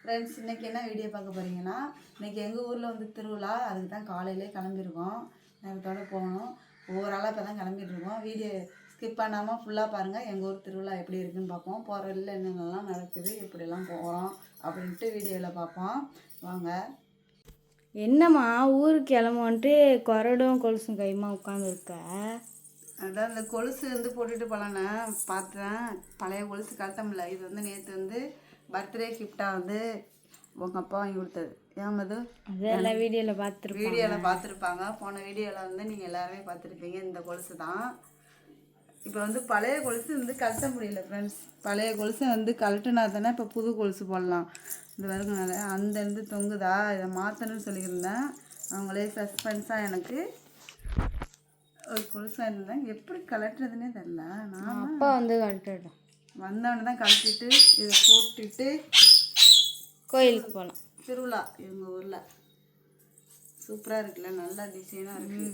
Friends இன்றைக்கி என்ன video பார்க்க போகிறீங்கன்னா, இன்றைக்கி எங்கள் ஊரில் வந்து திருவிழா. அதுக்கு தான் காலையிலே கிளம்பியிருக்கோம். நேரத்தோடு போகணும். ஒவ்வொரு ஆளாக இப்போ தான் கிளம்பிட்டுருக்கோம். வீடியோ ஸ்கிப் பண்ணாமல் ஃபுல்லாக பாருங்கள். எங்கள் ஊர் திருவிழா எப்படி இருக்குதுன்னு பார்ப்போம். போகிற வழியில் என்னென்னலாம் நடக்குது, எப்படிலாம் போகிறோம் அப்படின்ட்டு வீடியோவில் பார்ப்போம். வாங்க. என்னம்மா ஊருக்கு கிளம்புன்ட்டு கொரடும் கொலுசும் கைமா உட்காந்துருக்க? அதான் இந்த கொலுசு வந்து போட்டுட்டு போகலான்னு பார்த்தேன். பழைய கொலுசு கட்டமில்ல. இது வந்து நேற்று வந்து பர்த்டே கிஃப்டாக வந்து உங்கள் அப்பா வாங்கி கொடுத்தது. ஏமாது அதெல்லாம் வீடியோவில் பார்த்துருப்பாங்க. போன வீடியோவில் வந்து நீங்கள் எல்லாருமே பார்த்துருப்பீங்க. இந்த கொலுசு தான். இப்போ வந்து பழைய கொலுசு வந்து கழட்ட முடியல ஃப்ரெண்ட்ஸ். பழைய கொலுசு வந்து கழட்டுனா தானே இப்போ புது கொலுசு போடலாம். இந்த வருங்கனால அந்த இருந்து தொங்குதா, இதை மாற்றணும்னு சொல்லியிருந்தேன். அவங்களே சஸ்பென்ஸாக எனக்கு ஒரு கொலுசாக இருந்தேன். எப்படி கலட்டுறதுனே தெரில. நான் அப்பா வந்து கழட்டிட்டேன். வந்தவொடனே தான் கழட்டிட்டு இதை போட்டுட்டு கோயிலுக்கு போகலாம். திருவிழா எங்கள் ஊரில் சூப்பராக இருக்குல்ல, நல்லா டிசைனாக இருக்குது.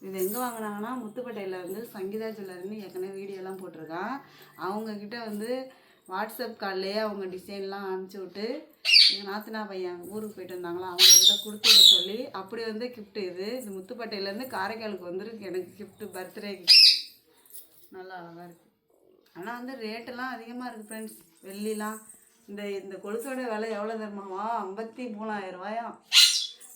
இது எங்கே வாங்கினாங்கன்னா முத்துப்பேட்டையில் வந்து சங்கீதா ஜுவல்லரின்னு ஏற்கனவே வீடியோலாம் போட்டிருக்கான். அவங்கக்கிட்ட வந்து வாட்ஸ்அப் கால்லையே அவங்க டிசைன்லாம் அனுப்பிச்சி விட்டு எங்கள் நாத்தனா பையன் ஊருக்கு போயிட்டு வந்தாங்களா, அவங்கக்கிட்ட கொடுத்து விட சொல்லி அப்படி வந்து கிஃப்ட்டு. இது முத்துப்பேட்டையிலேருந்து காரைக்காலுக்கு வந்துருக்கு எனக்கு கிஃப்ட்டு, பர்த்டே கிஃப்ட். நல்லா அழகாக இருக்குது. ஆனால் வந்து ரேட்டெல்லாம் அதிகமாக இருக்குது ஃப்ரெண்ட்ஸ். வெள்ளிலாம் இந்த கொலுசோட விலை எவ்வளோ தருமாவா? 53,000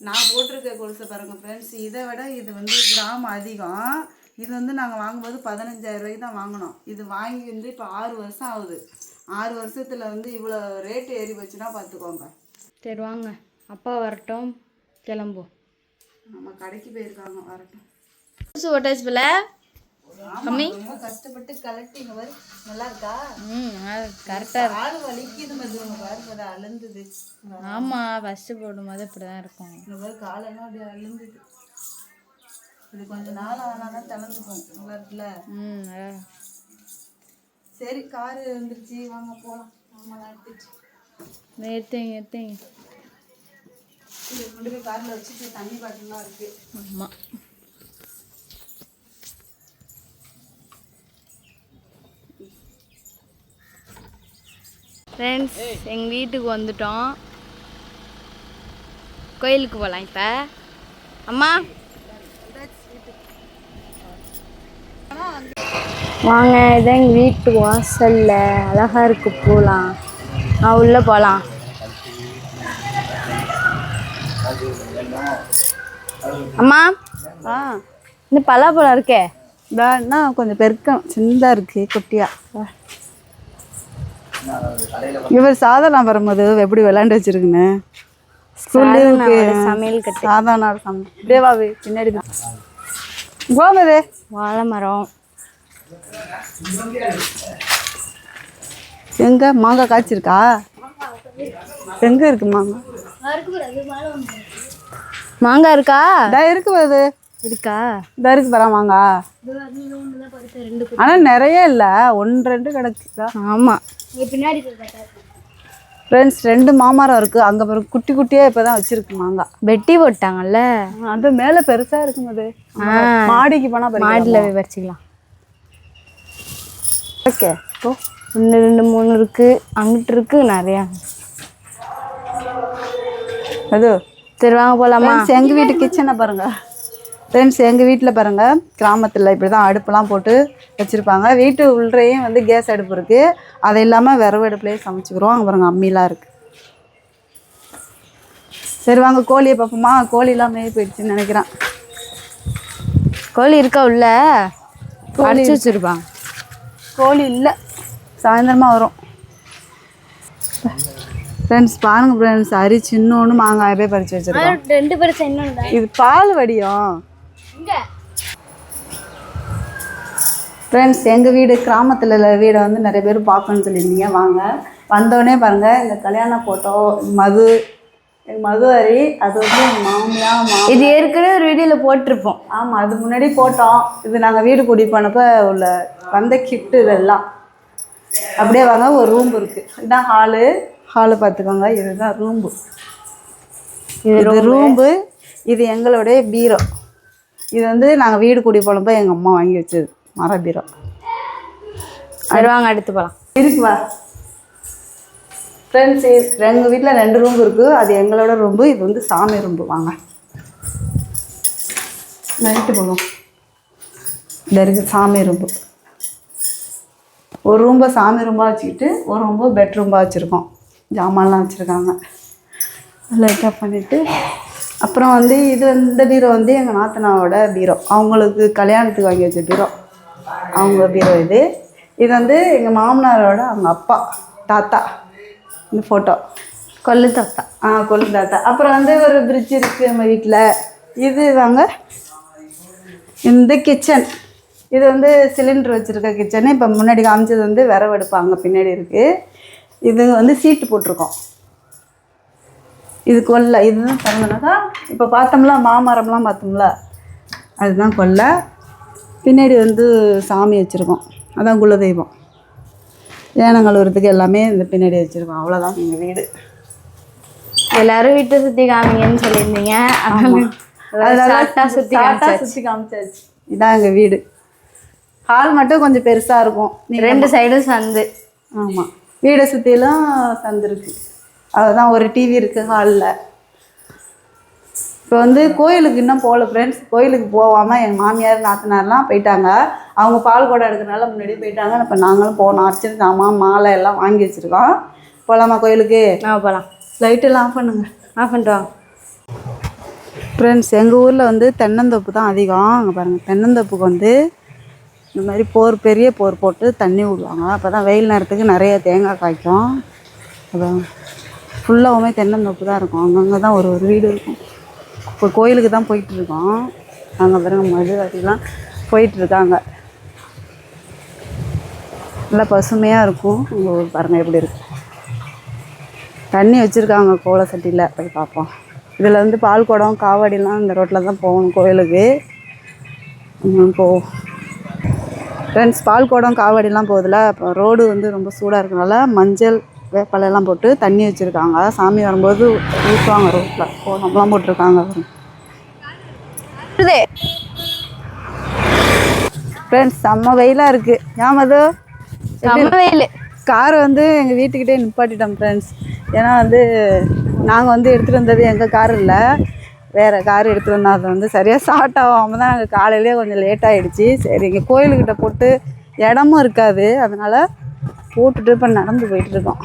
நான் போட்டிருக்க கொலுசை பாருங்கள் ஃப்ரெண்ட்ஸ். இதை விட இது வந்து கிராம் அதிகம். இது வந்து நாங்கள் வாங்கும்போது 15,000 தான் வாங்கினோம். இது வாங்கி வந்து இப்போ 6 வருஷம் ஆகுது. 6 வருஷத்தில் வந்து இவ்வளோ ரேட்டு ஏறி வச்சுன்னா பார்த்துக்கோங்க. சரி வாங்க, அப்பா வரட்டும், கிளம்பும். நம்ம கடைக்கு போயிருக்காங்க, வரட்டும். கொலுசு ஓட்டாச்சு போல மம்மி. ரொம்ப கஷ்டப்பட்டு கலட்டி இங்கே வர நல்லா இருக்கா? கரெக்டாக ஆள் வலிக்குது மதுவங்க பாருங்க, அழுந்துது. ஆமாம், ஃபஸ்ட்டு போடும்போது இப்படி தான் இருக்கும். இந்த மாதிரி காலெல்லாம் அப்படியே அழுந்துது. இது கொஞ்சம் நாள் ஆனால் தான் திறந்துக்கும். நல்லா இருக்குல்ல? சரி, காரு வந்துருச்சு, வாங்க போகலாம். ஆமாம், எடுத்துங்க இது கொண்டு போய் காரில் வச்சுட்டு தண்ணி பாட்டிலாம் இருக்குது. ஆமாம். ஃப்ரெண்ட்ஸ், எங்கள் வீட்டுக்கு வந்துட்டோம். கோயிலுக்கு போகலாம் இப்போ. அம்மா வாங்க, இதான் எங்கள் வீட்டு வாசலில் அழகாக இருக்குது பூலாம். நான் உள்ளே போகலாம். அம்மா இந்த பலாப்பழம் இருக்கே, இதான்னா கொஞ்சம் பெருக்கம் சின்னதாக இருக்குது, குட்டியாக. இவர் சாதனம் வரும்போது எப்படி விளையாண்டு வச்சிருக்குன்னு சமையல் கட்டு சாதாரண சமையல் தேவாவே பின்னாடி கோமது வாழை மரம். எங்க மாங்காய் காய்ச்சிருக்கா? எங்க இருக்கு மாங்காய்? மாங்காய் இருக்கா? இருக்கு, அது இருக்கா? இதா இருக்கு பாரா மாங்காய். ஆனால் நிறைய இல்லை, 1-2 கிடக்குதா? ஆமாம். பின்னாடி ஃப்ரெண்ட்ஸ் 2 மாமரம் இருக்குது. அங்கே பிறகு குட்டி குட்டியாக இப்போ தான் வச்சுருக்கு மாங்காய். வெட்டி போட்டாங்கல்ல, அது மேலே பெருசாக இருக்கும். அது மாடிக்கு போனால் மாடியில் போய் பறிச்சிக்கலாம். ஓகே, ஓ 1, 2, 3 இருக்குது. அங்கிட்டு இருக்குது நிறையா. அது சரி வாங்க போகலாமா? எங்கள் வீட்டு கிச்சனை பாருங்கள் ஃப்ரெண்ட்ஸ். எங்கள் வீட்டில் பாருங்கள், கிராமத்தில் இப்படி தான் அடுப்புலாம் போட்டு வச்சுருப்பாங்க. வீட்டு உள்ளேயும் வந்து கேஸ் அடுப்பு இருக்குது. அது இல்லாமல் விறகு அடுப்புலேயே சமைச்சிக்கிறோம். அங்கே பாருங்கள், அம்மிலாம் இருக்குது. சரி வாங்க கோழியை பார்ப்போமா? கோழிலாம் மேய் போயிடுச்சுன்னு நினைக்கிறேன். கோழி இருக்கா உள்ள? அடிச்சு வச்சுருப்பாங்க. கோழி இல்லை, சாயந்தரமாக வரும். ஃப்ரெண்ட்ஸ் பாருங்கள் ஃப்ரெண்ட்ஸ், அரி சின்னோன்னு மாங்காய் போய் பறித்து வச்சுருக்கோம். 2 பறிச்சு இன்னொன்று. இது பால் வடியும். ஃப்ரெண்ட்ஸ் எங்கள் வீடு கிராமத்தில் உள்ள வீடை வந்து நிறைய பேர் பார்க்கணுன்னு சொல்லியிருந்தீங்க. வாங்க, வந்தோடனே பாருங்கள், இந்த கல்யாண ஃபோட்டோ மது அரி. அது வந்து எங்கள் மாமியாக இது ஏற்கனவே ஒரு வீடியோவில் போட்டிருப்போம். ஆமாம், அது முன்னாடி போட்டோம். இது நாங்கள் வீடு கூடி போனப்போ உள்ள வந்த கிஃப்ட்டு இதெல்லாம். அப்படியே வாங்க, ஒரு ரூம் இருக்குது. இதுதான் ஹாலு பார்த்துக்கோங்க. இதுதான் ரூம்பு. இது ரூம்பு. இது எங்களுடைய பீரோ. இது வந்து நாங்கள் வீடு கூடி போனப்போ எங்கள் அம்மா வாங்கி வச்சது மர பீரோ. சரி வாங்க, அடுத்து போகலாம். இருக்குவா ஃப்ரெண்ட்ஸ், எங்கள் வீட்டில் 2 ரூம் இருக்குது. அது எங்களோட ரூம்பு. இது வந்து சாமி ரூம்பு. வாங்க நைட்டு போகணும். இந்த இருக்குது சாமி ரூம்பு. ஒரு ரூம்பை சாமி ரூம்பாக வச்சுக்கிட்டு ஒரு ரூம்பு பெட்ரூம்பாக வச்சுருக்கோம். ஜாமான்லாம் வச்சுருக்காங்க. லைட்டாக பண்ணிவிட்டு அப்புறம் வந்து இது இந்த பீரோ வந்து எங்கள் நாத்தனாவோட பீரோ. அவங்களுக்கு கல்யாணத்துக்கு வாங்கி வச்ச பீரோ. அவங்க பீரோ இது. இது வந்து எங்கள் மாமனாரோட அவங்க அப்பா தாத்தா. இந்த ஃபோட்டோ கொள்ளு தாத்தா. கொள்ளு தாத்தா. அப்புறம் வந்து ஒரு ஃப்ரிட்ஜ் இருக்குது நம்ம வீட்டில். இது வாங்க இந்த கிச்சன். இது வந்து சிலிண்டர் வச்சுருக்க கிச்சனு. இப்போ முன்னாடி காமிச்சது வந்து விறகு அடுப்பாங்க பின்னாடி இருக்குது. இது வந்து சீட்டு போட்டிருக்கோம். இது கொல்லை. இதுதான் திறந்தனாக்கா இப்போ பார்த்தோம்ல மாமரம்லாம் பார்த்தோம்ல அதுதான் கொல்லை. பின்னாடி வந்து சாமி வச்சுருக்கோம். அதான் குலதெய்வம். ஏனம் கழுவுறதுக்கு எல்லாமே இந்த பின்னாடி வச்சுருக்கோம். அவ்வளோதான் எங்கள் வீடு. எல்லாரும் வீட்டை சுற்றி காமிங்கன்னு சொல்லியிருந்தீங்க. அதெல்லாம் சுற்றி காமிச்சாச்சு. இதான் எங்கள் வீடு. ஹால் மட்டும் கொஞ்சம் பெருசாக இருக்கும். 2 சைடும் சந்து. ஆமாம், வீடை சுற்றிலாம் சந்து இருக்குது. அதுதான் ஒரு டிவி இருக்குது ஹாலில். இப்போ வந்து கோயிலுக்கு இன்னும் போகல ஃப்ரெண்ட்ஸ். கோயிலுக்கு போகாமல் எங்கள் மாமியார் நாத்தனார்லாம் போயிட்டாங்க. அவங்க பால் குடம் எடுக்கிறனால முன்னாடி போயிட்டாங்க. இப்போ நாங்களும் போகணும். அர்ச்சனை சாமான் மாலை எல்லாம் வாங்கி வச்சுருக்கோம். போகலாமா கோயிலுக்கு? போகலாம். லைட்டெல்லாம் ஆஃப் பண்ணுங்க. ஆஃப் பண்ணிட்டு வாங்க ஃப்ரெண்ட்ஸ். எங்கள் ஊரில் வந்து தென்னந்தோப்பு தான் அதிகம். அங்கே பாருங்கள், தென்னந்தோப்புக்கு வந்து இந்த மாதிரி பெரிய போர் போட்டு தண்ணி விடுவாங்க. அப்போ தான் வெயில் நேரத்துக்கு நிறைய தேங்காய் காய்க்கும். அதான் ஃபுல்லாகவுமே தென்னந்தோப்பு தான் இருக்கும். அங்கங்கே தான் ஒரு வீடு இருக்கும். இப்போ கோயிலுக்கு தான் போயிட்டுருக்கோம். அங்கே பாருங்க மதுவாரிலாம் போயிட்டுருக்காங்க. நல்லா பசுமையாக இருக்கும். உங்கள் ஊர் பாருங்கள் எப்படி இருக்கும். தண்ணி வச்சுருக்காங்க கோலை சட்டியில். போய் பார்ப்போம். இதில் வந்து பால் குடம் காவடிலாம் இந்த ரோட்டில் தான் போகணும் கோயிலுக்கு. போவோம் ஃப்ரெண்ட்ஸ். பால் குடம் காவடிலாம் போகுதுல. இப்போ ரோடு வந்து ரொம்ப சூடாக இருக்கனால மஞ்சள் வேப்பலையெல்லாம் போட்டு தண்ணி வச்சுருக்காங்க. சாமி வரும்போது ஊற்றுவாங்க ரோட்டில். கோலம்லாம் போட்டிருக்காங்க. ஃப்ரெண்ட்ஸ் செம்ம வெயிலாக இருக்குது. ஏமாது வெயில். காரை வந்து எங்கள் வீட்டுக்கிட்டே நிப்பாட்டிட்டோம் ஃப்ரெண்ட்ஸ். ஏன்னா வந்து நாங்கள் வந்து எடுத்துகிட்டு வந்தது எங்கள் கார் இல்லை, வேறு கார் எடுத்துகிட்டு வந்தோம். அது வந்து சரியாக ஸ்டார்ட் ஆகாமல் தான் நாங்கள் காலையிலே கொஞ்சம் லேட் ஆகிடுச்சி. சரி, இங்கே கோயிலுக்கிட்ட போட்டு இடமும் இருக்காது, அதனால் போட்டுட்டு இப்போ நடந்து போயிட்டுருக்கோம்.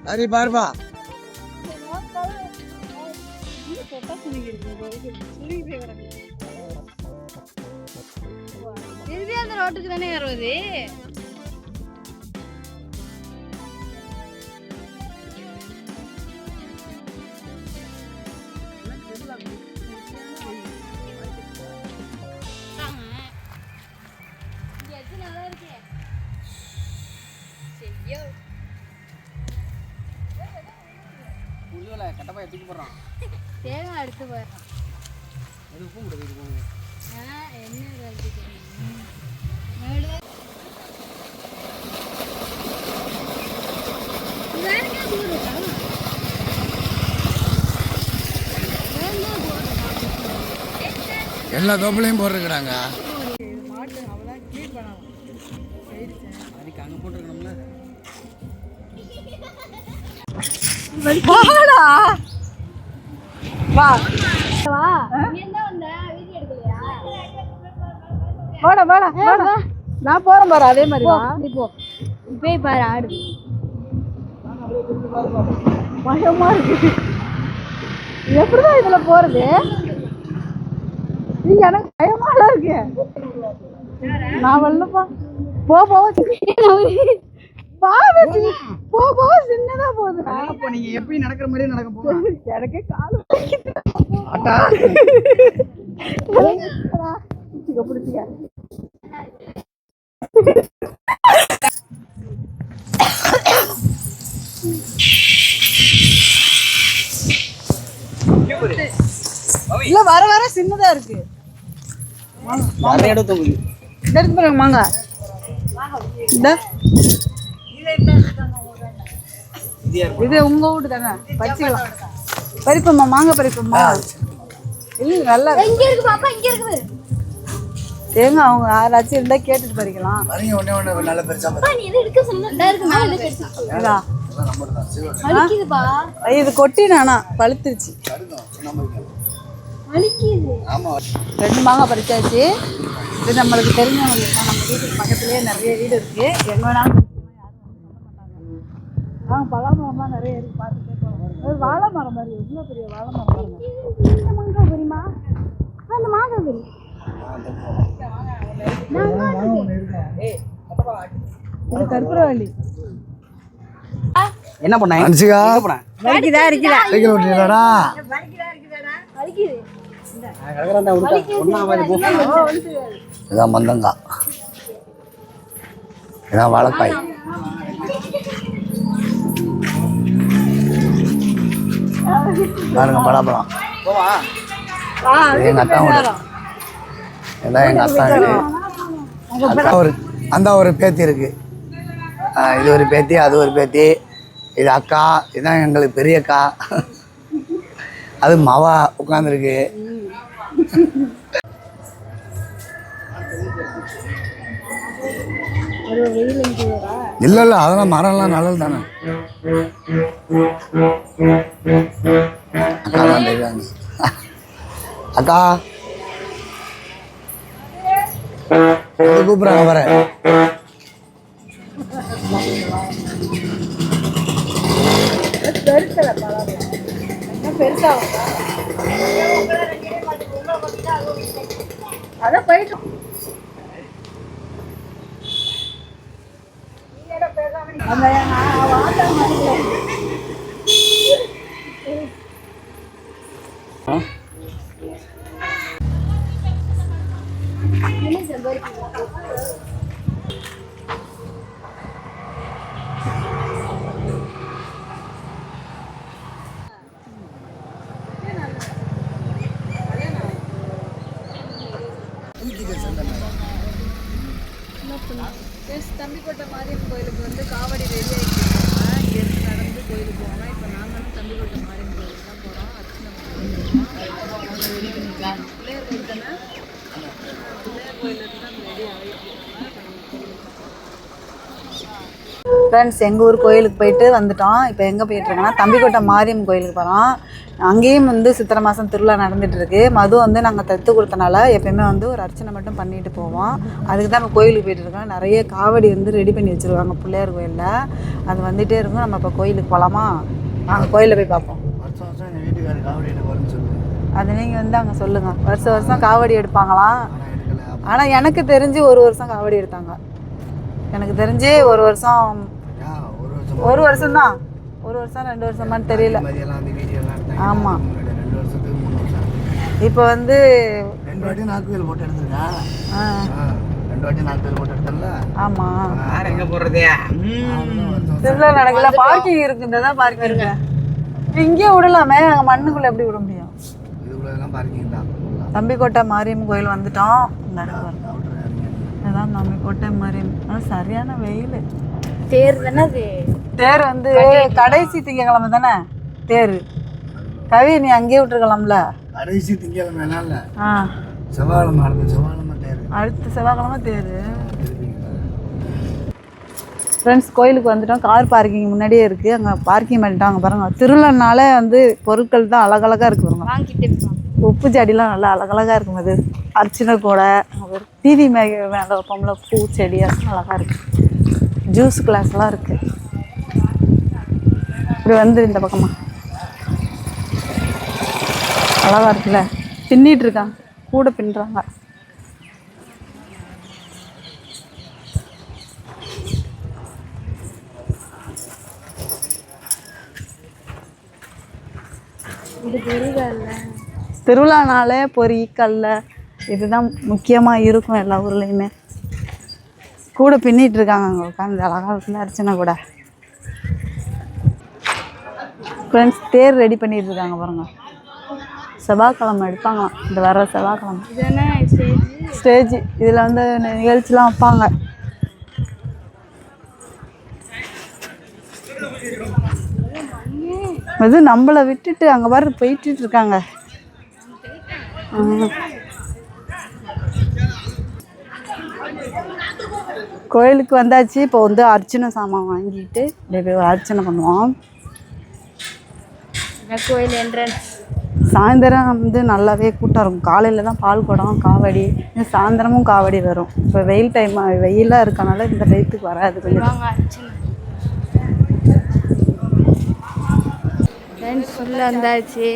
சரி பாருப்பா. அந்த ரோட்டுக்கு தானே வருவது. தேங்காய் எடுத்து போயிடறான். என்ன எல்லா தோப்புலையும் போட்டுருக்குறாங்க. வா வாடா வாடா வாடா. நான் போறேன் பாரு, அதே மாதிரி வா. போய் பாரு ஆடு. பயமா இருக்கு. எப்படிதான் இதுல போறது? எனக்கு பயமாலாம் இருக்கு. நான் வரலப்பா. போ போ சின்னதா போகுது. நீங்க எப்படி நடக்கிற மாதிரியே நடக்க போகுது. எனக்கே காலம் பிடிச்சிக்க. இல்ல வர வர சின்னதா இருக்கு. எடுத்து பாருங்க மாங்க. இது உங்க வீட்டு தானே, பறிச்சுக்கலாம். பறிப்போம்மா, மாங்காய் பறிப்போம்மா. இல்ல நல்லா இங்க இருக்கு பாப்பா, இங்க இருக்குது தேங்காய். அவங்க யாராச்சும் இருந்தா கேட்டுட்டு பறிக்கலாம். நல்ல பெருசா நீ இது எடுக்க சொன்னா இருக்கு மேல இதா வலிக்குதுப்பா. இது கொட்டி நானா பழுத்துருச்சு. வலிக்குது. 2 மாங்காய் பறிச்சாச்சு. இது நம்மளுக்கு தெரிஞ்சவங்க தான். நம்ம வீட்டுக்கு பக்கத்துலேயே நிறைய வீடு இருக்கு. எங்க வேணாலும் பலாமரம்லாம் நிறைய இருக்கு. பார்த்துட்டே போகலாம். வாழை மரம் மாதிரி எவ்வளோ பெரிய வாழை மரம் பாருங்க. இந்த மாங்காய் தெரியுமா? அந்த மாங்காய் தெரியும். இது கற்பூரவள்ளி. என்ன பண்ண அனுசிகா வலிக்குதா இருக்குதா? சைக்கிள் ஓட்டிடா. வலிக்குது. இதான் மந்தங்காய், இதான் வாழைக்காய். பாருங்க பலாப்பழம். எங்க அத்தா வீடு. இதான் எங்க அத்தா வீடு. அக்கா அந்த ஒரு பேத்தி இருக்கு. இது ஒரு பேத்தி, அது ஒரு பேத்தி. இது அக்கா. இதுதான் எங்களுக்கு பெரிய அக்கா. அது மவா உட்காந்துருக்கு. இல்ல இல்ல அதெல்லாம் மரம்லாம் நல்லது தானே. அக்கா தான் தெரியாங்க. அக்கா கூப்பிடுறாங்க வர. அதான் போயிட்டு தம்பிக்கோட்டை மாரியம்மன் கோயிலுக்கு வந்து காவடி ரெடி ஆகிட்டு ஃப்ரெண்ட்ஸ் எங்கள் ஊர் கோயிலுக்கு போயிட்டு வந்துட்டோம். இப்போ எங்கே போயிட்டுருக்கோன்னா தம்பிக்கோட்டை மாரியம்மன் கோயிலுக்கு போகிறோம். அங்கேயும் வந்து சித்திரை மாதம் திருவிழா நடந்துகிட்ருக்கு. மது வந்து நாங்கள் தத்து கொடுத்தனால எப்போயுமே வந்து ஒரு அர்ச்சனை மட்டும் பண்ணிட்டு போவோம். அதுக்கு தான் நம்ம கோயிலுக்கு போயிட்டுருக்கோம். நிறைய காவடி வந்து ரெடி பண்ணி வச்சுருவாங்க பிள்ளையார் கோயிலில். அது வந்துகிட்டே இருக்கும். நம்ம இப்போ கோயிலுக்கு போகலாமா? நாங்கள் கோயிலில் போய் பார்ப்போம். அது நீங்கள் வந்து அங்கே சொல்லுங்கள். வருஷம் வருஷம் காவடி எடுப்பாங்களாம். ஆனால் எனக்கு தெரிஞ்சு ஒரு வருஷம் காவடி எடுத்தாங்க. எனக்கு தெரிஞ்சு ஒரு வருஷம் தான், ஒரு வருஷம் 2 வருஷமானு தெரியல. ஆமாம், இப்போ வந்து 2 வாட்டி நாக்குவேல் போட்டு எடுத்துருக்கா. 2 வாட்டி நாக்குவேல் போட்டு எடுத்தல. ஆமாம், எங்கே போடுறதே திருவிழா நடக்கல. பார்க்கிங் இருக்கு. இந்த தான் பார்க்கிங் இருக்கு. இங்கேயே விடலாமே, அங்கே மண்ணுக்குள்ளே எப்படி விட முடியும்? இதுக்குள்ளெல்லாம் பார்க்கிங் தான். தம்பிக்கோட்டை மாரியம்மன் கோயில் வந்துட்டோம். அதான் தம்பிக்கோட்டை மாரியம்மன். ஆனால் சரியான வெயில். தேர் தானே அது. தேர் வந்து கடைசி திங்கக்கிழமை தானே தேர். கவி நீ அங்கேயே விட்டுருக்கலாம்ல. கடைசி திங்கக்கிழமை இல்லை, செவ்வாய்க்கிழமை. அடுத்த செவ்வாய்க்கிழமை தேர். ஃப்ரெண்ட்ஸ் கோயிலுக்கு வந்துட்டோம். கார் பார்க்கிங் முன்னாடியே இருக்குது. அங்கே பார்க்கிங் பண்ணிட்டோம். அங்கே பாருங்கள், திருவிழானால வந்து பொருட்கள் தான் அழகழகாக இருக்கு. பாருங்க, வாங்கிட்டு உப்பு செடிலாம் நல்லா அழகழகாக இருக்கும். அது அர்ச்சனை கூட டிவி மேலே வைப்போம்ல, பூ செடி அதெல்லாம் அழகாக இருக்குது. ஜூஸ் கிளாஸ்லாம் இருக்குது. இப்படி வந்து இந்த பக்கமாக அழகாக இருக்குல்ல. பின்னிட்டு இருக்காங்க, கூட பின்னுறாங்க. திருவிழானாலே பொறி கல்ல இதுதான் முக்கியமாக இருக்கும் எல்லா ஊர்லேயுமே. கூட பின்னிட்டு இருக்காங்க அங்கே உட்காந்து. அழகாக இருக்குல்ல அர்ச்சனை கூட. ஃப்ரெண்ட்ஸ் தேர் ரெடி பண்ணிட்டு இருக்காங்க பாருங்கள். செவ்வாய்க்கிழமை எடுப்பாங்களாம். இந்த வர செவ்வாய்க்கிழமை ஸ்டேஜ். இதில் வந்து நிகழ்ச்சிலாம் வைப்பாங்க. அது நம்மளை விட்டுட்டு அங்கே வர போயிட்டு இருக்காங்க. கோயிலுக்கு வந்தாச்சு. இப்போ வந்து அர்ச்சனை சாமான் வாங்கிட்டு போய் ஒரு அர்ச்சனை பண்ணுவோம். கோயில் என்ட்ரன்ஸ் சாயந்தரம் வந்து நல்லாவே கூட்டம் இருக்கும். காலையில் தான் பால் குடம் காவடி, சாயந்தரமும் காவடி வரும். இப்போ வெயில் டைம், வெயிலாக இருக்கனால இந்த டயத்துக்கு வராது. கொஞ்சம் உள்ள வந்தாச்சு.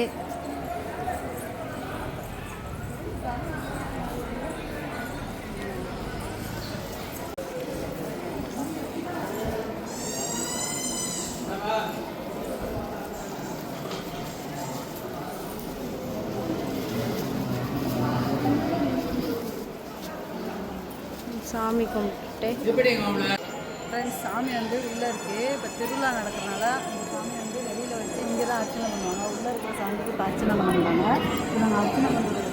சாமி கும்பிட்டு சாமி வந்து உள்ளே இருக்குது. இப்போ திருவிழா நடக்கிறனால அந்த சாமி வந்து வெளியில் வச்சு இங்கே தான் அர்ச்சனை பண்ணுவாங்க. உள்ளே இருக்கிற சாமிக்கு இப்போ அர்ச்சனை பண்ண மாட்டாங்க. இப்போ நாங்கள் அர்ச்சனை பண்ணுறது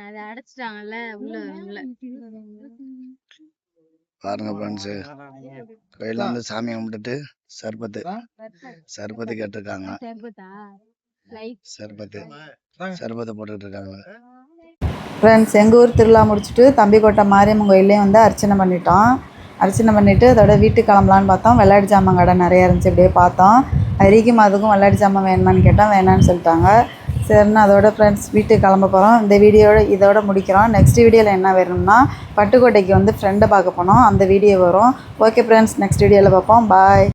அதை அடைச்சிட்டாங்கல்ல உள்ள. பாருங்க ஃப்ரெண்ட்ஸு, கோயிலில் வந்து சாமி கும்பிட்டுட்டு சர்பத்து கேட்டிருக்காங்க. சர்பத்து போட்டுக்கிட்டு இருக்காங்க. ஃப்ரெண்ட்ஸ் எங்கள் ஊர் திருவிழா முடிச்சுட்டு தம்பிக்கோட்டை மாரியம்மன் கோயிலையும் வந்து அர்ச்சனை பண்ணிட்டோம். அர்ச்சனை பண்ணிவிட்டு அதோட வீட்டுக்கு கிளம்பலான்னு பார்த்தோம். விளையாட்டு ஜாமான் கடை நிறையா இருந்துச்சு. இப்படியே பார்த்தோம். ஹரிக்கும் அதுக்கும் விளையாட்டு ஜாமான் வேணுமான்னு கேட்டோம். வேணான்னு சொல்லிட்டாங்க. சரின்னு அதோட ஃப்ரெண்ட்ஸ் வீட்டுக்கு கிளம்ப போகிறோம். இந்த இதோட முடிக்கிறோம். நெக்ஸ்ட் வீடியோவில் என்ன வேணும்னா பட்டுக்கோட்டைக்கு வந்து ஃப்ரெண்டை பார்க்க போனோம். அந்த வீடியோ வரும். ஓகே ஃப்ரெண்ட்ஸ், நெக்ஸ்ட் வீடியோவில் பார்ப்போம். பாய்.